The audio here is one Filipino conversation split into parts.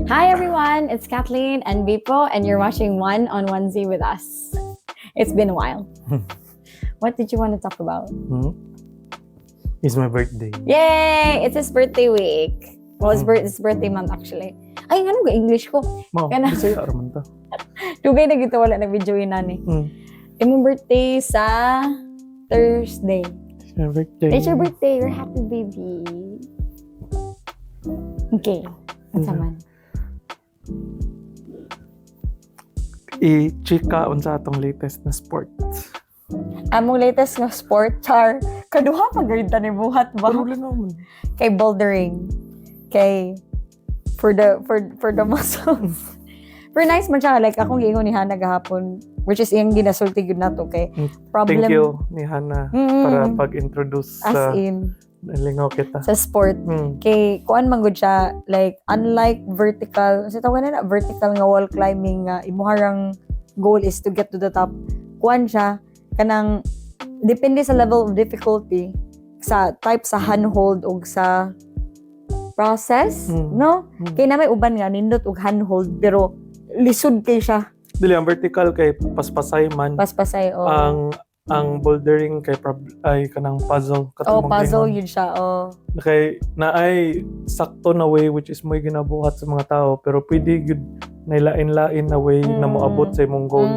Hi everyone, it's Kathleen and Vipo, and you're watching One on Onesie with us. It's been a while. What did you want to talk about? It's my birthday. Yay! It's his birthday week. Well, it's birthday month actually. Ay, ano ga English ko? Mao, Kana- Bisaya raman ta. Dugay na gito wala na video yun nani. Imong birthday sa Thursday. It's my birthday. It's your birthday. You're happy baby. Okay. What's man? I-chika unsa atong latest na sports. Among latest nga sport, char. Kaduha pa grid ta ni buhat ba? Pero lang naman. Kay bouldering. Kay for the muscles. Pero nice man siya. Like, akong giingon ni Hana gahapon, which is iyang ginasulti yun na to kay problem. Thank you ni Hana para pag-introduce As sa in, lingaw kita. sa sport. Kay, kuan man gud siya, like, unlike vertical, kasi tawag na vertical nga wall climbing, nga imuharang goal is to get to the top. Kuan siya, kanang, depende sa level of difficulty, sa type sa handhold o sa process, no? Kay na may uban nga, nindot og handhold, pero lisod kay siya. Dili ang vertical kay paspasay man. Paspasay, oh. Ang bouldering kay ay kanang puzzle Oh, katong puzzle gingon. yun siya, oh. Kay naay sakto na way which is mo'y ginabuhat sa mga tao pero pwede gyud nailain-lain na way na moabot sa imong goal.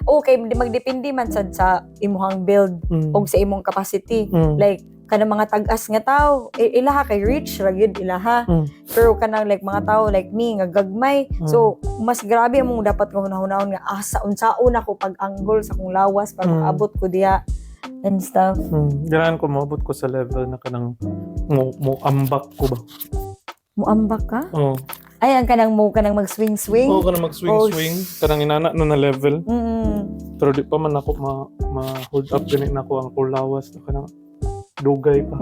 Okay, magdepende man sad sa imuhang build o sa imong capacity. Like, kanang mga tag-as nga tao, ilaha kay rich, ragyod ilaha. Pero kanang like mga tao like me, nga gagmay. So, mas grabe among dapat nga hunahunahon nga, sa unsaon ako pag-anggol sa kong lawas para makaabot ko diya and stuff. Ganahan ko maabot ko sa level na kanang mo ambak ko ba? Muambak ka? Oo. Ay, ang kanang mag-swing-swing? Oo, kanang mag-swing-swing. Kanang inana na level. Pero di pa man ako ma-hold up ganit na ako ang kulawas na kanang dugay pa.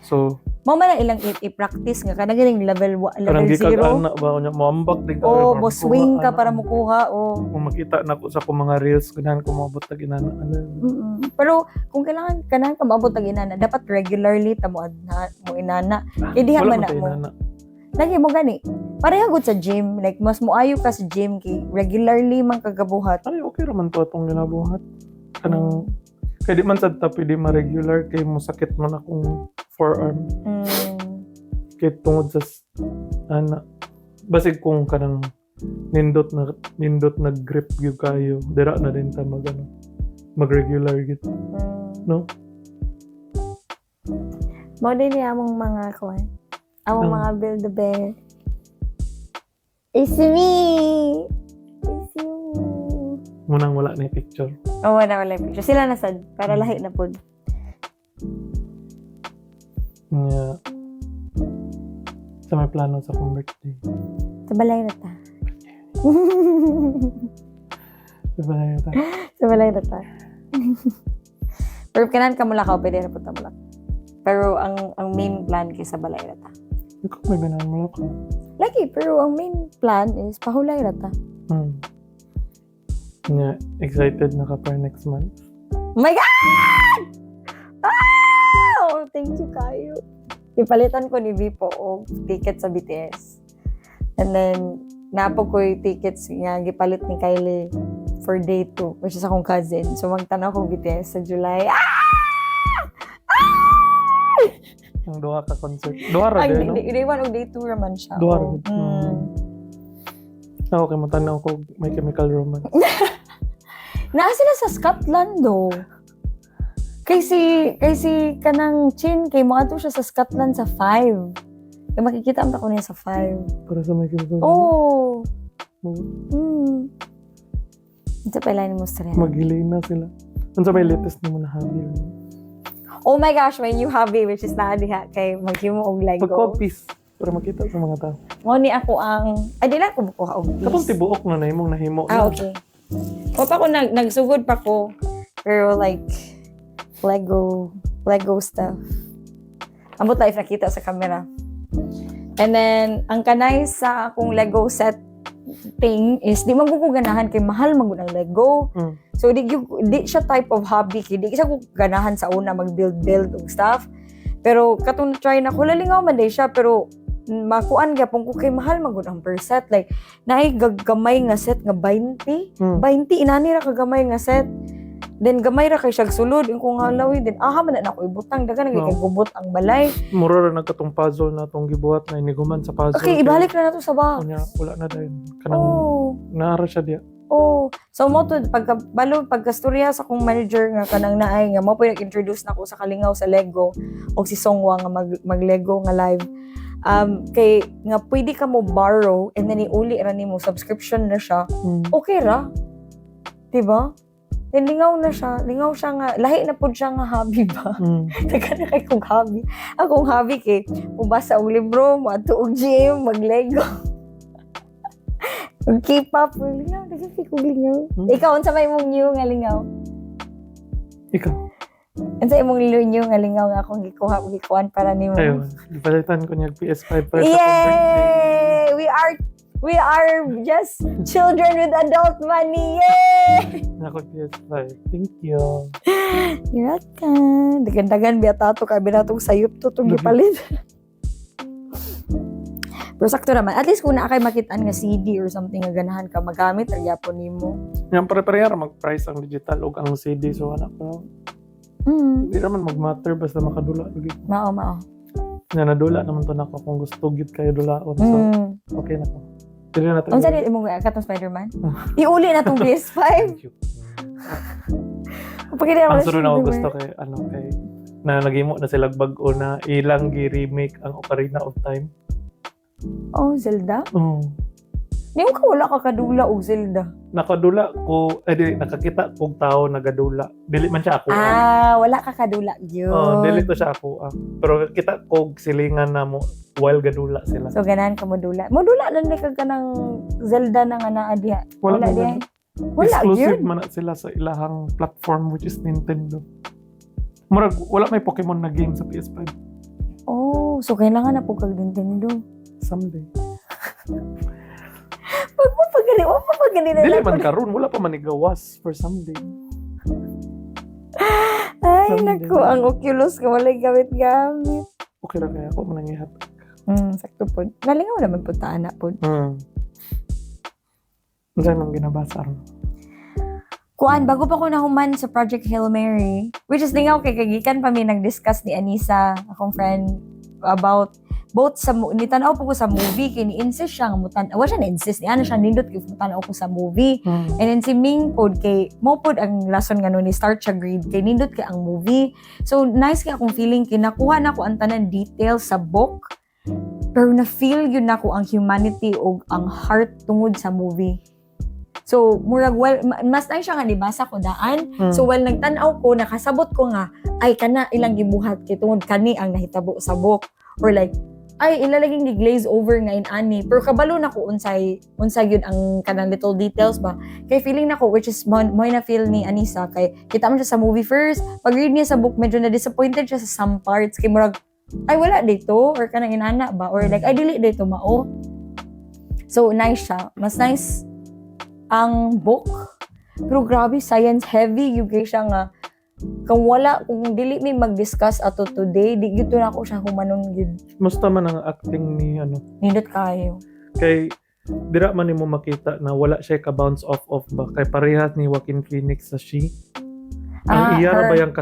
So, Mo man lang ilang i-practice nga kanang galing level kanang gikag 0. ana ba kunya mo ambak dig Oh, mo swing ka para makuha, oh. Kung makita na ko sa akong mga reels ganahan ko maabot na inana. Pero kung kailangan ka maabot ang inana, dapat regularly mo inana. Hindi Wala man man tayo mo. inana. Lagi mo gani. Pareha gud sa gym, like mas muayo ka sa gym kay regularly man kagabuhat. Ay, okay raman to atong ginabuhat. Kanang kaya di man sad ta pwede ma-regular kay mo sakit man akong forearm. Kaya tungod sa ana basig kung kanang nindot na grip gyud kayo dira na din ta mag-regular gid, no? Mo din ni among mga kuan. Among mga build a bear. It's me. It's you. Munang wala na yung picture. Oh, wala picture. Sila na sad para lahi na pod. Yeah. Sa may plano sa akong birthday. Sa balay na ta. Diba na yun tayo? Sa balay na ta. Pero kanan ka mula ka, pwede na punta mula. Pero ang main plan kay sa balay na ta. Ikaw may ganahan mo ako. Lagi, pero ang main plan is pahulay na ta. Yeah, excited na ka para next month. Oh my God! Oh, thank you kayo. Ipalitan ko ni Vipo og ticket sa BTS. And then, napo ko yung tickets nga gipalit ni Kylie for day 2, which is akong cousin. So, magtanaw ko BTS sa July. Ang duha ka concert. Duha ra din, no? Day 1 o day 2 raman siya. Duha ra Oh. din. Okay, matanaw ko My Chemical Romance. Naa sila sa Scotland, though. Kasi kanang Chin, kay mga to siya sa Scotland sa 5. Kaya makikita ang ko niya sa 5. Para sa My Chemical Romance. Oh! Oh. Ito pala ni Mustria. Mag-hilay na sila. Ano sa may latest naman na hobby? Oh my gosh, my new hobby, which is na diha kay maghimo og Lego. Pag-copies. Para makita sa mga tao. Mo ni ako ang... Ay, di lang ako makuha og Katong piece. tibuok na nahimong nahimo. Okay. O pa ko, nagsugod pa ko. Pero like, Lego stuff. Ambot life nakita sa camera. And then, ang kanay sa akong Lego set thing is, di man ko ganahan kay mahal man gud ang Lego. So, di siya type of hobby. Di siya ko ganahan sa una mag-build og stuff. Pero, katong na-try na ko, lalingaw man day siya. Pero, makuan gyapon ko kay mahal magud ang per set, like naay gamay nga set nga 20 inani ra ka gamay nga set, then gamay ra kay siyag sulod kung halawi, then man na ako ibutang dagan kay gubot ang balay. Mura ra nagkatong puzzle na tong gibuhat na iniguman sa puzzle. Okay, ibalik na nato sa box. Unya, wala na dayon. Kanang naara siya diya. So mo to pagkastorya sa kong manager nga kanang naay nga mo po introduce nako sa kalingaw sa Lego o si Songwa nga mag-Lego nga live. Kay nga pwede ka mo borrow and then iuli ra nimo subscription na siya. Okay ra. Diba? Then lingaw siya nga lahi na pud siya nga hobby ba. Dagan na kay kong hobby. Akong hobby kay mubasa og libro, moadto og gym, mag-Lego. K-pop, lingaw, nagkakik ko lingaw. Ikaw, unsa may mong new nga lingaw? Ikaw? Unsa imong new nga lingaw nga akong gikuhan para nimo? Ayun, ipalitan ko niya PS5 para sa Yay! We are just children with adult money. Yay! Ako PS5. Thank you. You're welcome. Dagan-dagan biya tato ka binatong sayop to tong gipalit. Pero sakto naman. At least kung naakay makitaan nga CD or something nga ganahan ka magamit, or yapon nimo. Yan, pare-pareha mag-price ang digital o ang CD. So, anak ko, hindi naman mag-matter basta makadula. Mao. Nga, nadula naman to na ako kung gusto gid kayo dulaon. So, okay na ko. Pwede na tayo. Unsa din imong katong Spider-Man? Iuli na tong PS5. Thank you. Ang sunod na ako gusto kay, na nagimo na silang bag-o na ilang gi-remake ang Ocarina of Time. Oh, Zelda? Oo. Di mo ka wala ka kadula og Zelda. Nakadula ko, nakakita kong tao nagadula. Dili man siya ako. Wala ka kadula. Yun. Dili to siya ako. Pero kita kong silingan na mo while gadula sila. So, ganahan ka modula. Modula lang ka ng Zelda na nga naa diha. Wala diha. Wala, exclusive yun. man na sila sa ilahang platform which is Nintendo. Murag, wala may Pokemon na game sa PS5. Oh, so kailangan na po kag Nintendo. Someday. Wag mo pagani na Dili lang. man karon, wala pa man igawas for someday. Ay, Someday. naku, ang Oculus ka walay gamit-gamit. Okay ra kaya ako manangihat. Sakto po. Nalingaw naman po taana po. Diyan ang ginabasa ron. Kuan, bago pa ko nahuman sa Project Hail Mary, which is lingaw kay kagikan pa mi nag-discuss ni Anissa, akong friend, about both sa nitanaw po ko sa movie kay ni-insist siya nga wa siya na-insist ni ano siya nindot kay mutanaw ko sa movie. And then si Ming pod kay mo pod ang lesson nga no ni start siya grade kay nindot kay ang movie. So nice kay akong feeling kay nakuha na ko ang tanan details sa book, pero na feel yun nako ang humanity o ang heart tungod sa movie. So murag mas nice siya nga nibasa ko daan. So while nagtan-aw ko nakasabot ko nga ay kana ilang gibuhat kay tungod kani ang nahitabo sa book, or like ay ilalaging gi-glaze over nga inani, pero kabalo na ko unsay yun ang kanang little details ba, kay feeling na ko, which is mo na feel ni Anissa, kay kita man siya sa movie first, pag read niya sa book medyo na disappointed siya sa some parts, kay murag ay wala dito or kanang inana ba, or like ay dili dito mao. So nice siya, mas nice ang book, pero grabe science heavy yung kay siya nga kung dili mi mag-discuss ato today, di gito na ako siya humanon gid. Musta man ang acting ni Nindot kayo. Kay dira man nimo makita na wala siya ka-bounce off ba kay parehas ni Joaquin Phoenix sa She. Ang iya na ba yung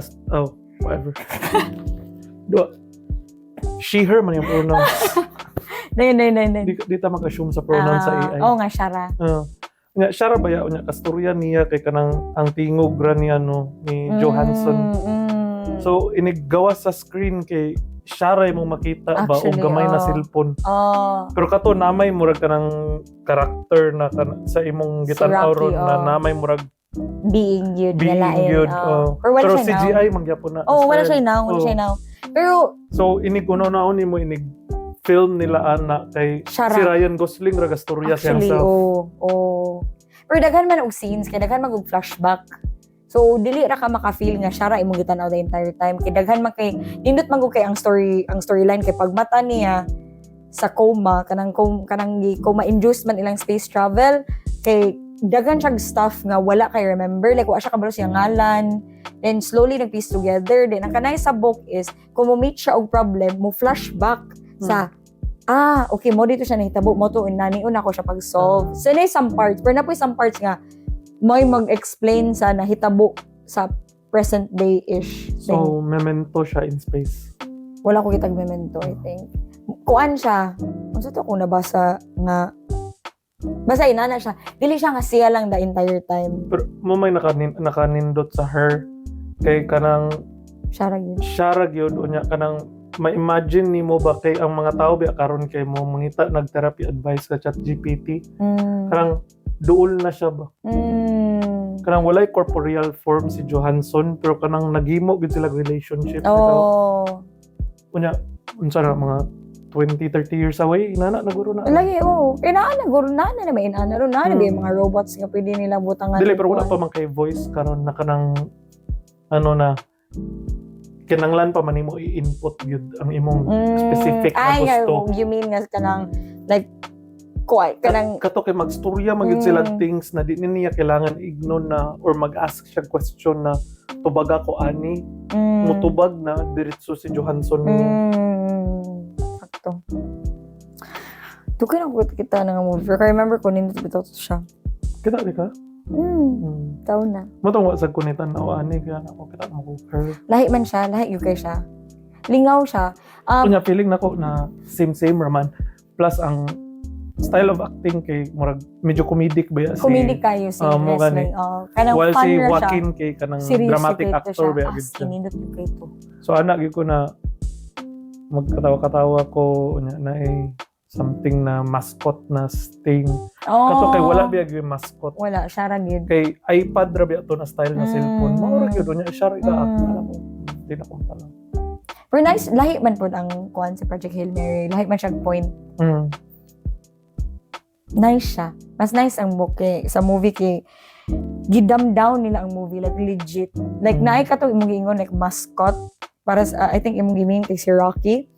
whatever. She, her man yung pronouns. Di ta mag-assume sa pronouns sa AI. Oo nga, Shara. Nga siya ra baya unya kasturya niya kay kanang ang tingog ra niya ni Johansson. So inigawas sa screen kay siya ra mo makita ba og gamay na cellphone. Pero kato namay murag kanang character na sa imong gitan-aw ron na namay murag being good. Pero CGI mangyapon na. Wala siya now. Pero so iniguno na nimo film nila ana kay Shara. Si Ryan Gosling ra gastorya siya sa. Pero daghan man og scenes, kay daghan man og flashback. So dili ra ka maka-feel nga siya ra imong gitan-aw the entire time. Kay daghan man kay nindot man kay ang storyline kay pagmata niya sa coma kanang coma induced man ilang space travel kay daghan siya stuff nga wala kay remember, like wa siya kabalo siyang ngalan. Then slowly nag-piece together. Then ang kanay sa book is kung mo meet siya og problem, mo flashback sa okay, mo dito siya nahitabo, mo to naniun ako siya pag-solve. So na some parts, pero na po some parts nga may mag-explain sa nahitabo sa present day-ish. So, memento siya in space. Wala ko kitag memento, I think. Kuan siya. Ano sa to kung nabasa nga basta inana siya. Dili siya nga siya lang the entire time. Pero mo may nakanindot sa her kay kanang Siya ra gyud unya kanang ma-imagine nimo ba kay ang mga tao biya karon kay mo mangita nag-therapy advice sa ChatGPT. Kanang duol na siya ba? Kanang walay corporeal form si Johansson pero kanang naghimo gid sila relationship. Unya unsa na mga 20-30 years away, inana na guro na. Lagi, Inana, guro na may inana ron na. May mga robots nga pwede nila butangan. Dili, pero wala pa man kay voice karon na kanang kinanglan pa man nimo i-input yun ang imong specific na gusto. You mean nga kanang like quite kanang kato kay magstorya magyud sila things na di niya kailangan ignon na or mag-ask siya question na tubaga ko ani mutubag na diretso si Johansson niya. Sakto. Dugay na kita nga movie. Pero I remember ko nindot bitaw to siya. Kita di ka? Taon na. Matong wa sad kunitan na ani kaya na ko kita mo her. Lahi man siya, lahi UK siya. Lingaw siya. Kunya feeling nako na same raman plus ang style of acting kay murag medyo comedic ba si comedic kayo si wrestling. Kanang while fun si ra Joaquin siya. kay kanang Seriously dramatic kay to actor siya. ba gid siya. Nindot UK to. So anak gyud ko na magkatawa-katawa ko na something na mascot na Sting. Kato kay wala biya gyud mascot. Wala siya ra gyud. Kay iPad ra biya to na style na cellphone. Mao ra gyud nya siya ra act na ko. Di na ko pala. Pero nice, lahi man po ang kuan sa Project Hail Mary. Lahi man siya point. Nice siya. Mas nice ang book sa movie kay gidam down nila ang movie like legit. Like naay ka to imong giingon like mascot para sa I think imong giming kay si Rocky.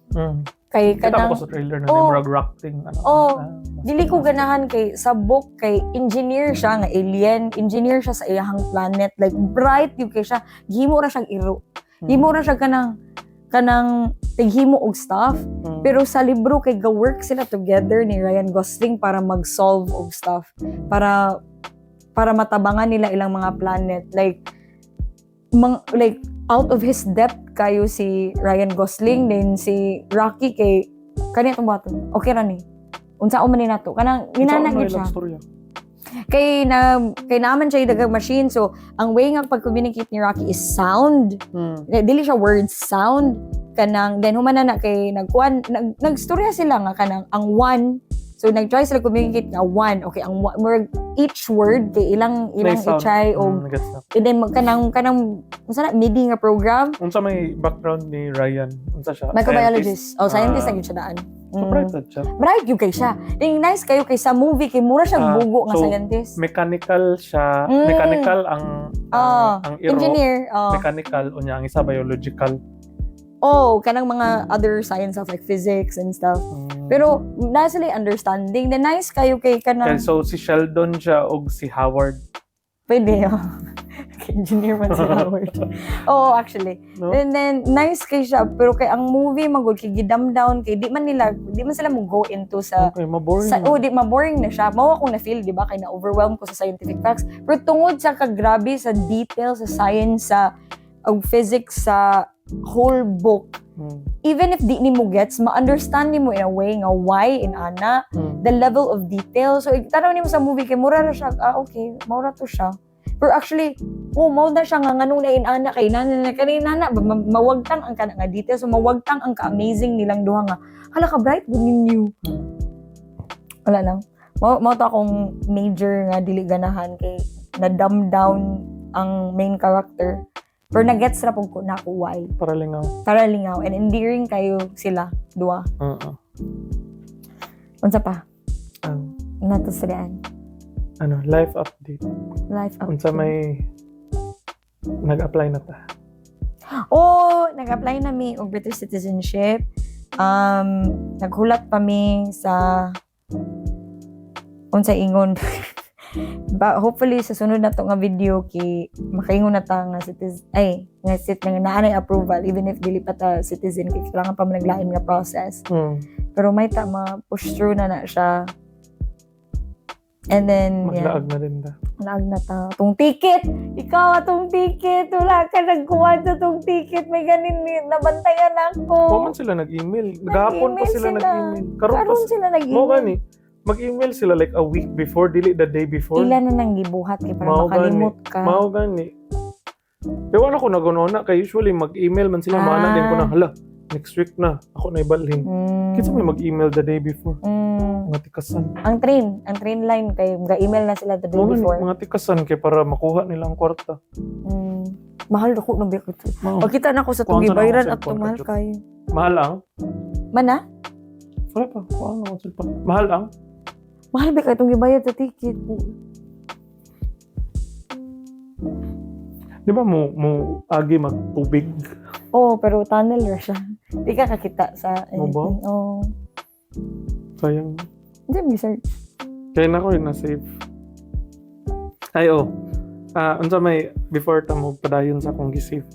Kay kanang ko sa trailer na murag rocking dili ko ganahan kay sa book kay engineer siya nga alien, engineer siya sa iyahang planet like bright yung kay siya gihimo ra siyang iro. Gihimo ra siya kanang tighimo og stuff. Pero sa libro kay ga-work sila together ni Ryan Gosling para mag-solve og stuff. Para matabangan nila ilang mga planet. Like out of his depth kayo si Ryan Gosling then si Rocky kay kaniya tong baton. Okay ra ni. Unsa man ni nato? Kanang ginana gyud siya. Kay naman siya dagang machine so ang way nga pag-communicate ni Rocky is sound. Dili siya words, sound. Kanang then humana na kay nagstorya sila nga kanang ang one so nag-try sila communicate nga one okay ang each word kay ilang i-try og and then kanang unsa na MIDI nga program unsa may background ni Ryan unsa siya microbiologist scientist ang siya daan bright siya bright yung kay siya ding nice kayo kay sa movie kay mura siya bugo nga so, scientist mechanical siya mechanical ang engineer mechanical unya ang isa biological kanang mga other science of like physics and stuff. Pero nasa understanding. The nice kayo kay kanang so si Sheldon siya og si Howard. Pwede engineer man si Howard. Actually. No? And then nice kay siya pero kay ang movie magud kay gidam down kay di man sila mo go into sa maboring. Di maboring na siya. Mao ako na feel di ba kay na overwhelmed ko sa scientific facts. Pero tungod sa kagrabe sa details sa science sa physics sa whole book. Even if di nimo gets, ma-understand nimo in a way nga why in ana, the level of detail. So, tanaw nimo sa movie kay mura ra siya, okay, mura to siya. Pero actually, mao na siya nga nganong na in ana kay nana mawagtang ang kana nga detail. So, mawagtang ang ka-amazing nilang duha nga. Hala ka bright good ninyo. Wala lang. Mao to akong major nga dili ganahan kay na dumb down ang main character. Pero nag-gets na po na ako why. Para lingaw. And endearing kayo sila, dua. Unsa pa? Natusrian. Life update. Unsa may nag-apply na ta? Nag-apply na mi og British citizenship. Naghulat pa mi sa unsa ingon. Hopefully sa sunod na to nga video kay makaingon na ta nga citizen nga naanay approval even if dili pa ta citizen kay kailangan pa managlain nga process. Pero may ma-push through na siya. And then, Maglaag na din da. laag na ta. Tong ticket! Ikaw, atong ticket! Wala ka nagkuha sa tong ticket. May ganin, nabantayan ako. Huwag man sila nag-email. Gahapon pa sila nag-email. Karon sila Mo nag-email. gani. Mag-email sila like a week before, dili the day before. Ilan na nang gibuhat kay para Mao makalimot ka. Mao gani. Pero ano ko nagunona kay usually mag-email man sila mana din ko na hala. Next week na ako na ibalhin. Kinsa may mag-email the day before. Mga tikasan. Ang train line kay ga-email na sila the day Mo gani, before. mga tikasan kay para makuha nila ang kwarta. Mahal ako nung biko. Mao. Pagkita na ko sa Kuhaan tong sa na gibayaran ako at sa mahal cellphone, kayo. Mahal ang? Mana? Wala pa. Kuhaan ako sa cellphone. Mahal ang? Mahal ba kayo itong gibayad sa ticket? Di ba mo agi magtubig? Oo, pero tunnel ra siya. Di ka kakita sa Mo ba? Oo. Sayang. Hindi mo search. Kaya na ko yun na-save. Ay, unsa may, before ta mo padayon sa akong gisave.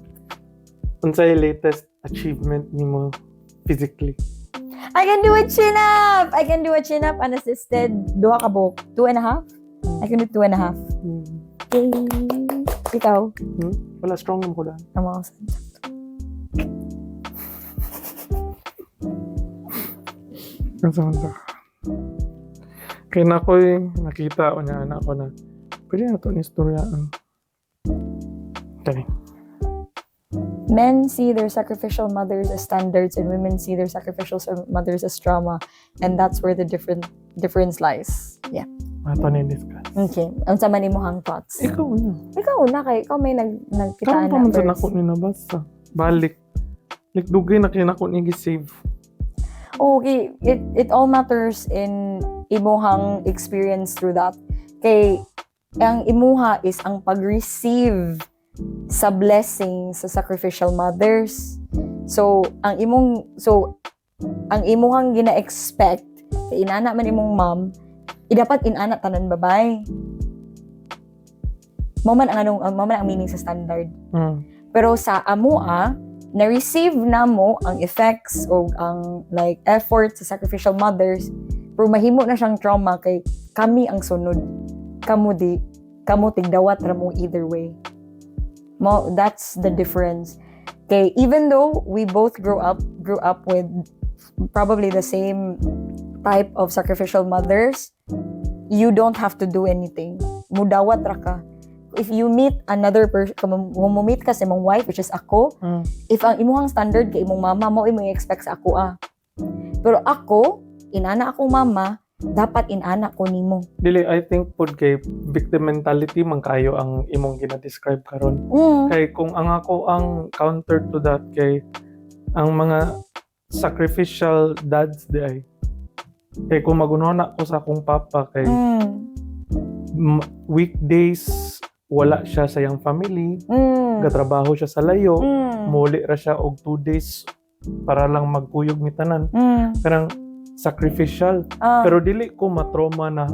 Unsa yung latest achievement ni mo physically? I can do a chin-up! I can do a chin-up unassisted. Duha ka buhok. 2.5? I can do 2.5. Okay. Ikaw? Wala, strong naman ko lang. Tama ko sa... Unsa man ta? Kaya na ko'y nakita ko niya anak ko na pwede na ito ni-storyaan. Okay. Men see their sacrificial mothers as standards and women see their sacrificial mothers as trauma. And that's where the difference lies. Yeah. Ito na discuss. Okay. Ang sama ni mo hang thoughts. Ikaw na. Ikaw na kay ikaw may nagkitaan Karon pa man sa first. nako ni nabasa. Balik. Like dugay na kaya nako ni gisave. Okay, it all matters in imuhang experience through that. Kay ang imuha is ang pag-receive sa blessing sa sacrificial mothers. So ang imuhang gina-expect kay inana man imong mom, dapat inana tanan babay. Mao man ang meaning sa standard. Pero sa amua, na-receive na mo ang effects o ang like effort sa sacrificial mothers, pero mahimo na siyang trauma kay kami ang sunod. Kamo tigdawat ra mo either way. That's the difference. Okay, even though we both grew up with probably the same type of sacrificial mothers, you don't have to do anything. Mudawat ra ka. If you meet another person, kung meet ka sa imong wife, which is ako, if ang imuhang standard kay imong mama mo, imong expect sa ako Pero ako, inana akong mama, dapat inana ko nimo. Dili, I think pud kay victim mentality man kayo ang imong gina-describe karon. Kay kung ang ako ang counter to that kay ang mga sacrificial dads di ay. Kay kung magunona ko sa akong papa kay weekdays wala siya sa iyang family, gatrabaho siya sa layo, muli ra siya og 2 days para lang magkuyog mi tanan. Parang sacrificial. Pero dili ko matrauma na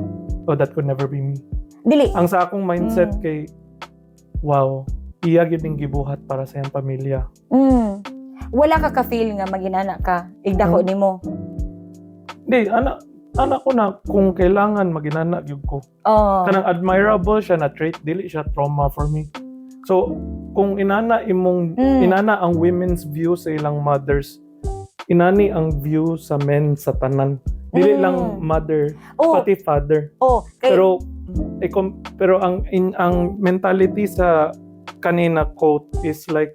that could never be me. Dili. Ang sa akong mindset kay wow, iya gyud ning gibuhat para sa iyang pamilya. Wala ka ka-feel nga maginana ka, igdako nimo. Di, anak ko na kung kailangan maginana gyud ko. Kanang admirable siya na trait, dili siya trauma for me. So, kung inana ang women's view sa ilang mothers, inani ang view sa men sa tanan. Dili lang mother, pati father. Pero ang mentality sa kanina quote is like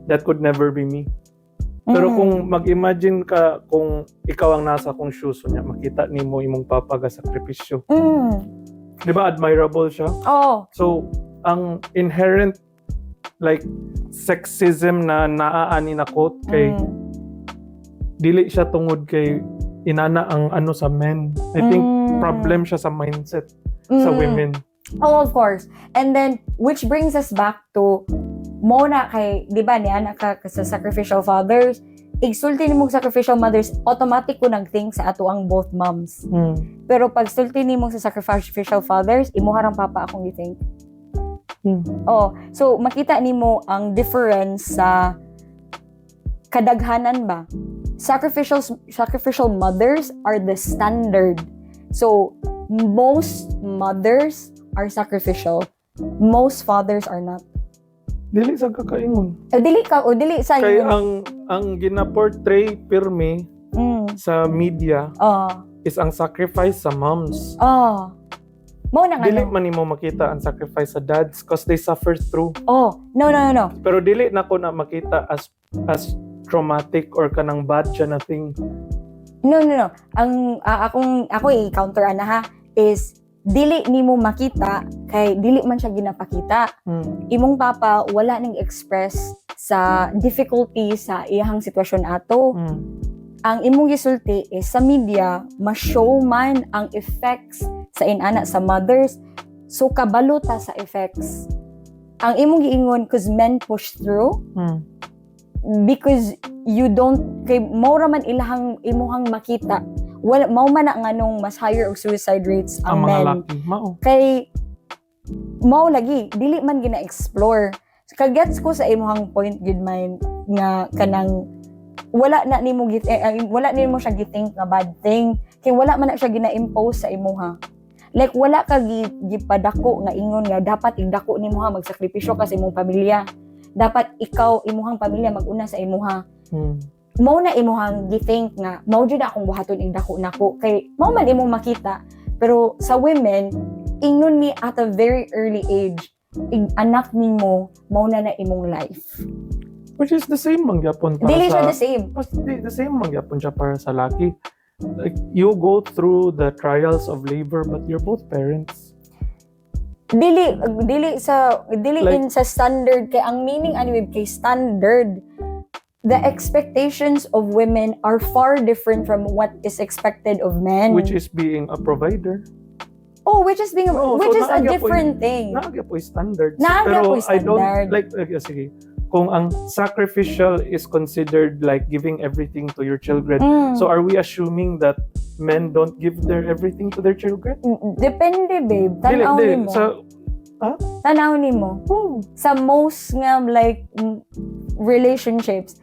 that could never be me. Pero kung mag-imagine ka kung ikaw ang nasa kong shoes niya, makita nimo imong papa ga sakripisyo. Di ba admirable siya? So, ang inherent like sexism na naaani na quote kay dili siya tungod kay inana ang ano sa men. I think problem siya sa mindset sa women. Of course. And then, which brings us back to muna kay, di ba, ni anak ka sa sacrificial fathers, igsulti ni mong sacrificial mothers, automatic ko nag-think sa ato ang both moms. Pero pag sulti ni mong sa sacrificial fathers, imuharang papa akong i-think. So, makita ni mo ang difference sa kadaghanan ba sacrificial mothers are the standard. So most mothers are sacrificial. Most fathers are not. Dili sa kakaingon. Dili sa Kay ang gina-portray pirmi sa media is ang sacrifice sa moms. Mo na nga. Dili man nimo makita ang sacrifice sa dads because they suffer through. No. Pero dili na ko na makita as traumatic or kanang bad siya na thing. No. Ang ako i-counter ana ha is dili nimo makita kay dili man siya ginapakita. Imong papa wala ning express sa difficulty sa iyang sitwasyon ato. Ang imong gisulti is sa media ma-show man ang effects sa inana sa mothers, so kabalo ta sa effects. Ang imong giingon cause men push through because you don't kay mao ra man ilahang imuhang makita. Wala mao man na nganong mas higher og suicide rates ang mga men. laki mao. Kay mao lagi dili man gina-explore. Kagets ko sa imuhang point gid man nga kanang wala nimo siya githink nga bad thing kay wala man na siya gina-impose sa imuha. Like wala ka gipadako nga ingon nga dapat igdako nimuha magsakripisyo ka sa imong pamilya. Dapat ikaw imuhang pamilya mag-una sa imuha. Mao na imuhang githink nga mao jud akong buhaton igdako nako kay mao man imong makita. Pero sa women ingnon ni at a very early age anak nimo mao na imong life. Which is the same mangyapon para Dili sa... siya the same. The same mangyapon siya para sa laki. Like, you go through the trials of labor but you're both parents. Dili Like- in sa standard kay ang meaning anyway kay standard. The expectations of women are far different from what is expected of men. Which is being a provider. which is a naagya different thing. Naagya po yung standards. Naagya Pero po yung I don't standard. like sige. Kung ang sacrificial is considered like giving everything to your children, so are we assuming that men don't give their everything to their children? Depende, babe. Tanaw nimo. Tanaw nimo. Sa most nga like relationships,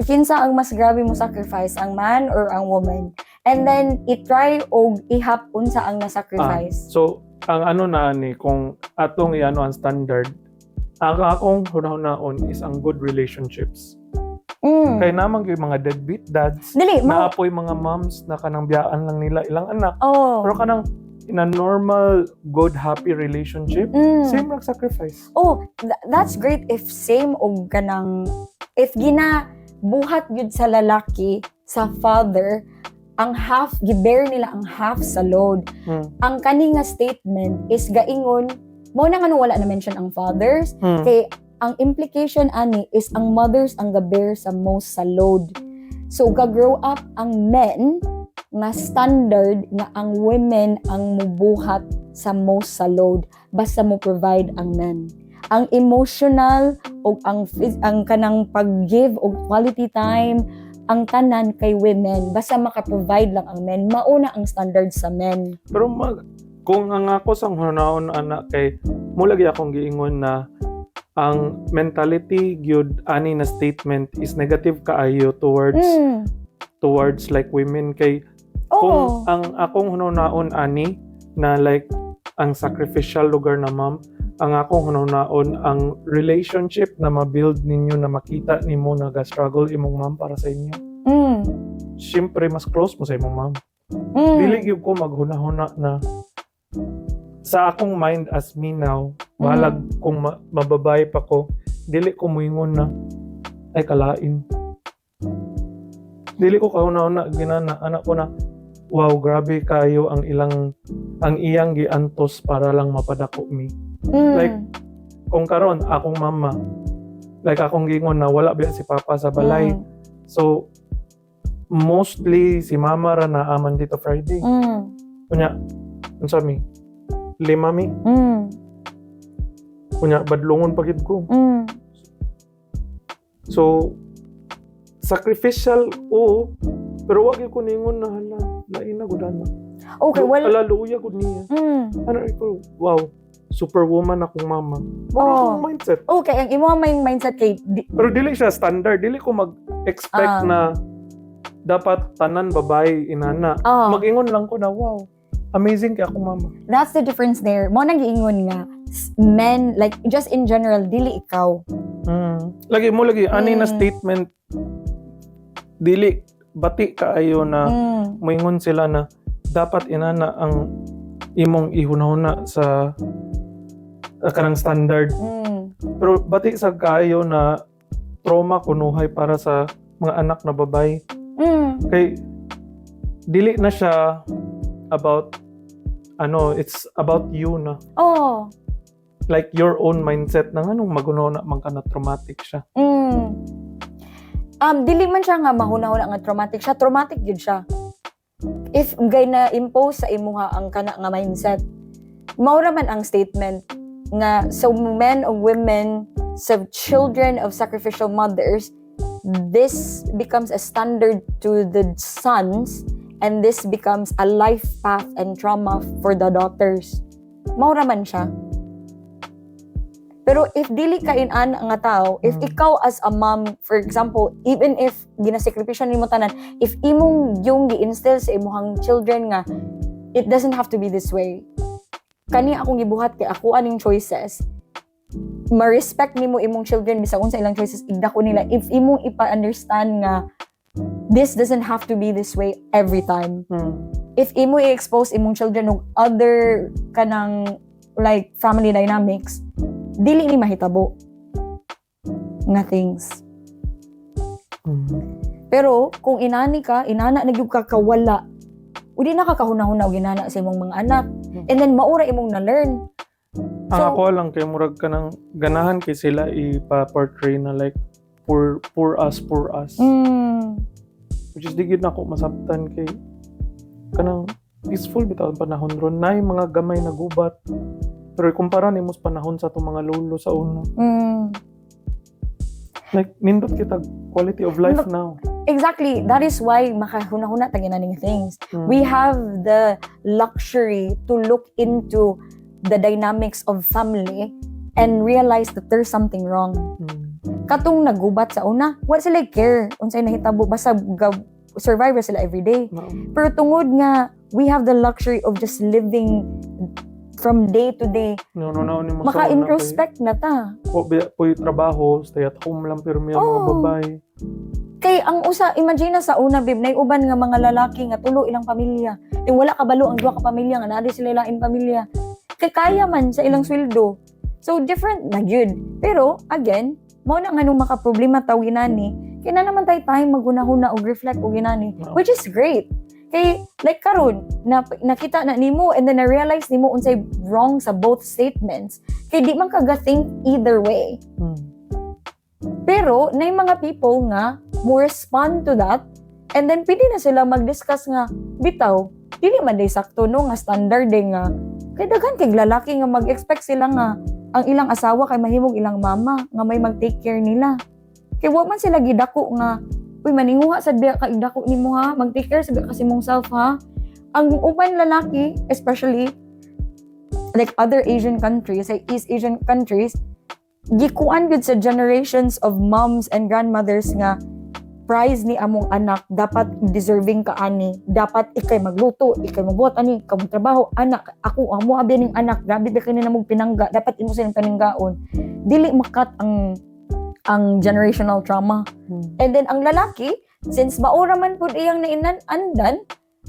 kinsa ang mas grabe mo sacrifice, ang man or ang woman? And then i-try og ihapon sa ang na-sacrifice. So ang ano na ani kung atong iano ang standard, ang akong hunahunahon is ang good relationships. Kaya naman yung mga deadbeat dads, Dili, naapoy mga moms na kanang biyaan lang nila ilang anak. Pero kanang in a normal, good, happy relationship, same lang sacrifice. That's great if same og kanang if buhat yun sa lalaki, sa father, ang half, gibear nila ang half sa load. Ang kani nga statement is gaingon, mo na nga wala na mention ang fathers, kay ang implication ani is ang mothers ang gabear sa most sa load. So ga-grow up ang men nga standard nga ang women ang mubuhat sa most sa load basta mo provide ang men. Ang emotional o ang kanang pag-give og quality time, ang tanan kay women basta maka-provide lang ang men, mauna ang standard sa men. Pero kung ang ako sang hunahon anak kay mulagi akong giingon na ang mentality gyud ani na statement is negative kaayo towards like women kay kung ang akong hunahon ani na like ang sacrificial lugar na mom, ang akong hunahon ang relationship na ma-build ninyo na makita nimo nag-struggle imong mom para sa inyo. Siyempre mas close mo sa imong mom. Dili gyud ko maghunahuna na sa akong mind as me now, walag kung mababay pa ko, dili ko muingon na ay kalain. Dili ko kauna-una ginana anak ko na wow, grabe kayo ang iyang giantos para lang mapadako mi. Like kung karon akong mama, like akong gingon na wala ba si papa sa balay. So mostly si mama ra na aman dito Friday. Kunya unsa mi? 5 mi. Kunya badlongon pagid ko. So sacrificial pero wag ko ningon na hala lain na gud ana. Okay, well, alaluya gud niya. Ano ito? Wow, superwoman akong mama. Akong mindset. Okay, ang imo may mindset kay Pero dili siya standard, dili ko mag-expect na dapat tanan babae inana. Oh. Mag-ingon lang ko na, wow, amazing kay akong mama. That's the difference there. Mo nang giingon nga men, like just in general, dili ikaw. Lagi ani na statement, dili bati kaayo na moingon sila na dapat inana ang imong ihunahuna sa kanang standard. Pero bati sa kaayo na trauma kunuhay para sa mga anak na babae. Kay dili na siya about it's about you na. Oh. Like your own mindset na anong magunaw na man ka na traumatic siya. Dili man siya nga mahuna-huna nga traumatic siya. Traumatic yun siya. If gay na impose sa imuha ang kana nga mindset, maura man ang statement nga so men or women, so children of sacrificial mothers, this becomes a standard to the sons, and this becomes a life path and trauma for the daughters. Maura man siya. Pero if dili ka inan nga tao, if ikaw as a mom, for example, even if ginasakripisyon nimo tanan, if imong yung gi-instill sa imuhang children nga, it doesn't have to be this way. Kani akong gibuhat kay ako aning choices. Ma-respect nimo imong children bisag unsa ilang choices, igdako nila. If imong ipa-understand nga this doesn't have to be this way every time. If imo i-expose imong children ng other kanang like family dynamics, dili ni mahitabo nga things. Pero kung inana nagyug ka kawala, udi na ka kahuna-huna og inana sa imong mga anak, and then maura imong na-learn. Ang ako lang kay murag ka ng ganahan kay sila ipa-portray na like poor us. Which is digid na ako masabtan kay kanang peaceful bitaw ang panahon ron. Nay mga gamay na gubat. Pero ikumpara nimo sa panahon sa itong mga lolo sa una. Like, nindot kita quality of life now. Exactly. That is why makahuna-huna taginaning things. We have the luxury to look into the dynamics of family and realize that there's something wrong. Katong nagubat sa una, what sila care? Unsay nahitabo, basta survivor sila everyday. Pero tungod nga, we have the luxury of just living from day to day. Maka-introspect na ta. Po'y trabaho, stay at home lang, pero may mga babae. Kay ang imagine na sa una, babe, nay uban nga mga lalaki nga tulo ilang pamilya. Yung wala kabalo ang duha ka pamilya, nga nadi sila ilang pamilya. Kay kaya man sa ilang sweldo. So, different na yun. Pero, again, mao na nga nung makaproblema taw ginani, kaya na naman tayo magunahuna o reflect o ginani, which is great. Kay, like karon nakita na nimo and then na-realize nimo unsay wrong sa both statements. Kay di man kaga-think either way. Pero, na yung mga people nga, mo respond to that, and then pwede na sila mag-discuss nga, bitaw, dili man day sakto no, nga standard day nga, kay daghan kay lalaki nga mag-expect sila nga, ang ilang asawa kay mahimong ilang mama, nga may mag-take care nila. Kay wa man sila gidako nga, uy, maninguha sa biya ka idako nimo ha, mag-take care sa kasi mong self ha. Ang uban lalaki, especially, like other Asian countries, like East Asian countries, gikuan gud sa generations of moms and grandmothers nga prize ni among anak, dapat deserving ka ani, dapat ikay magluto, ikay magbuhat ani, kamong trabaho, anak, ako amo abi ning anak, grabe ba kanina mong pinangga, dapat imo silang paninggaon. Dili makat ang generational trauma. And then ang lalaki, since maura man pud iyang nainandan,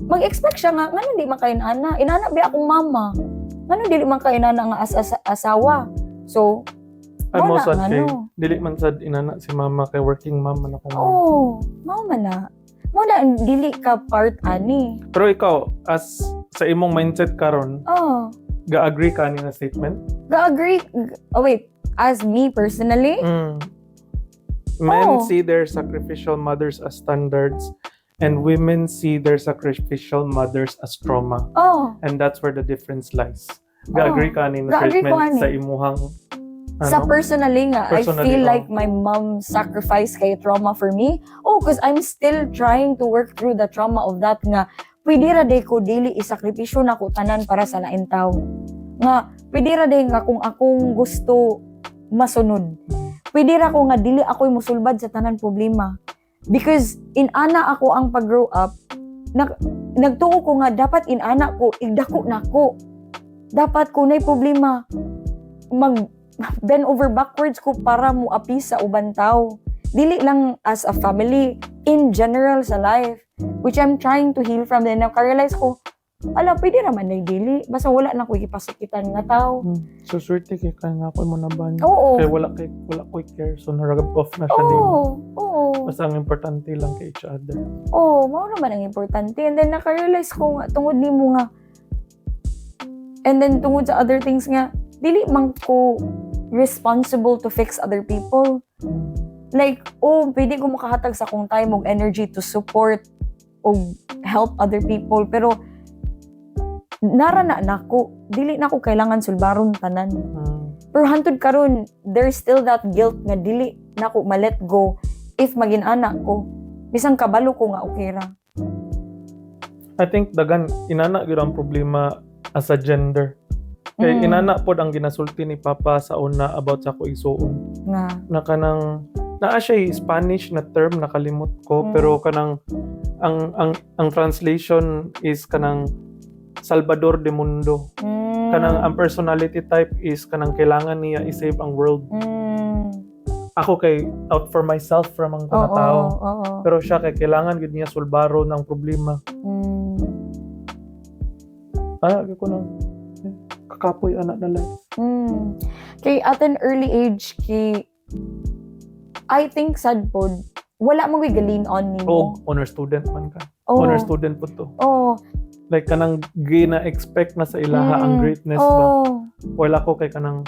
mag-expect siya nga ngano di man kay inana ba akong mama, ngano dili man kay inana nga asawa. So mo sad kay dili man sad inana si mama kay working mom man ako. Mao man na. Mo na dili ka part ani. Pero ikaw as sa imong mindset karon, ga-agree ka ni nga statement? Ga-agree. Wait, as me personally? Men see their sacrificial mothers as standards and women see their sacrificial mothers as trauma. And that's where the difference lies. Ga-agree ka ni nga statement sa imuhang Sa personally nga, I feel like my mom sacrificed kay trauma for me. Because I'm still trying to work through the trauma of that nga. Pwede ra day ko dili isakripisyo na ko tanan para sa lain tao. Nga, pwede ra day nga kung akong gusto masunod. Pwede ra ko nga dili ako'y musulbad sa tanan problema. Because inana ako ang pag-grow up, nagtuo ko nga dapat inana ko, igdako nako. Dapat kung na'y problema, bend over backwards ko para mo apis sa ubang tao. Dili lang as a family, in general sa life, which I'm trying to heal from. Then naka-realize ko, pwede naman na dili. Basta wala na ko ipasakitan nga tao. So, swerte kay kaya nga ako mo na ba? Oo. Kaya wala ko care. So, naragab off na siya din. Oo. Basta ang importante lang kay each other. Oo, mao naman ang importante. And then naka-realize ko nga, tungod ni mo nga, and then tungod sa other things nga, dili man ko responsible to fix other people. Like, pwede ko makahatag sa akong time og energy to support o help other people. Pero, narana na ko, dili na ko kailangan sulbaron tanan. Pero hantod karon, there's still that guilt nga dili na ko ma-let go if magin-ana ko. Bisang kabalo ko nga okay ra. I think dagan inana gyud ang problema as a gender. Kay inana pod ang ginasulti ni Papa sa una about sa ko igsuon. Nga. Na kanang naa siya Spanish na term nakalimot ko pero kanang ang translation is kanang Salvador de Mundo. Kanang ang personality type is kanang kailangan niya i-save ang world. Ako kay out for myself from ang tao. Pero siya kay kailangan gid niya sulbaro ng problema. Ko nang kakapoy anak na life. Kay at an early age, I think sad pod, wala mong lean on nimo. Honor student man ka. Honor student po to. Like kanang gina-expect na sa ilaha ang greatness ba? Wala ko kay kanang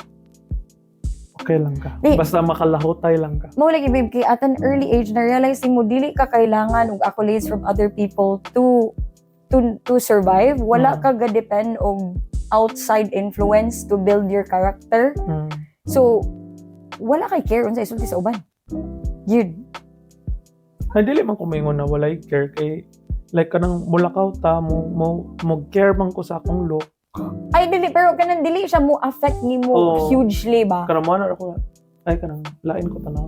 okay lang ka. Basta makalahutay lang ka. Mo lagi babe, kay at an early age na realizing mo dili ka kailangan og accolades from other people to survive. Wala ka ga-depend og outside influence to build your character. So wala kay care unsay isulti sa uban. Yun. Ay dili man ko maingon na walay care kay like kanang mulakaw ta mo care man ko sa akong look. Ay dili, pero kanang dili siya mo affect nimo hugely ba? Kanang mo na ako ay kanang lain ko tanaw.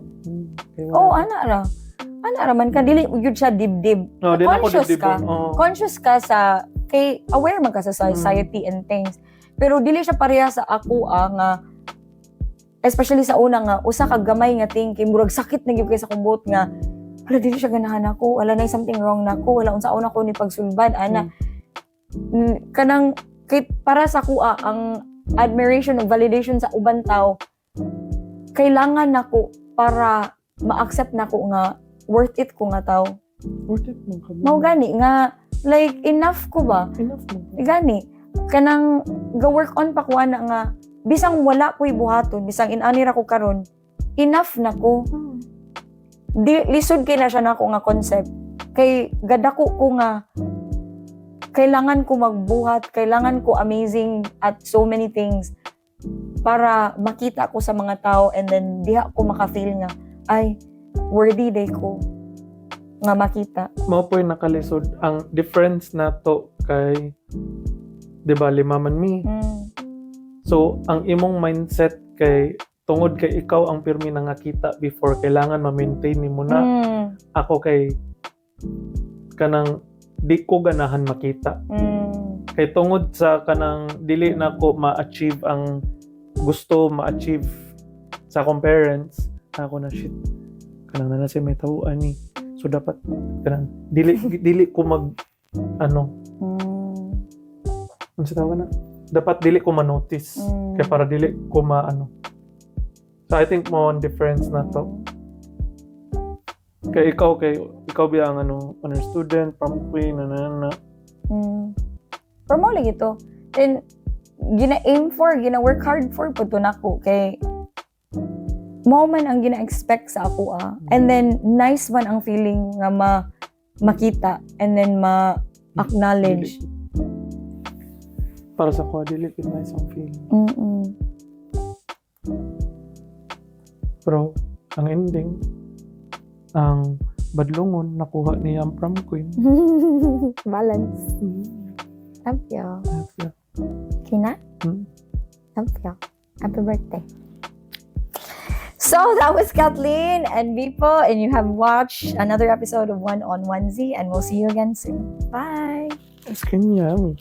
Ana ra man ka dili gyud siya dibdib. No, di ako Conscious dibdib. ka. Conscious ka sa kay aware man ka sa society and things. Pero dili siya pareha sa ako nga especially sa una nga usa ka gamay nga thing kay murag sakit na gyud kay sa kumbot nga wala dili siya ganahan ako, wala na something wrong nako, wala unsa una ko ni pagsulbad ana. Kanang kay para sa kuha ang admiration ug validation sa uban tao kailangan nako para ma-accept nako nga worth it ko nga tao. Worth it man ka. Mao gani nga like enough ko ba? Enough man. Gani kanang ga work on pa ko ana nga bisang wala ko'y buhaton, bisang inani ra ko karon, enough na ko. Di lisod kay na siya nako nga concept. Kay gadako ko nga kailangan ko magbuhat, kailangan ko amazing at so many things para makita ko sa mga tao and then diha ko maka-feel nga ay worthy day ko nga makita. Mao po'y nakalisod ang difference nato kay 'di ba lima man mi. So, ang imong mindset kay tungod kay ikaw ang pirmi na nakita before kailangan ma-maintain nimo na. Ako kay kanang di ko ganahan makita. Kay tungod sa kanang dili na ko ma-achieve ang gusto ma-achieve sa akong parents, ako na shit. Kanang na si may tawuan ni. So dapat kanang dili ko mag ano. Ano sa tawag na? Dapat dili ko ma-notice. Kaya para dili ko ma-ano. So I think mo ang difference na to. Kaya ikaw biya ang honor student, prom queen, Pero mo lagi ito. Then, gina-aim for, gina-work hard for po ito na ko. Kay, mo man ang gina-expect sa ako And then, nice man ang feeling nga makita and then ma-acknowledge. Para sa ko, dili kin nice ang feeling. Pero, ang ending, ang badlungon, nakuha niya ang prom queen. Balance. Thank you. Kina? Thank you. Happy birthday. So that was Kathleen and Vipo, and you have watched another episode of One on Onesie, and we'll see you again soon. Bye. It's yummy.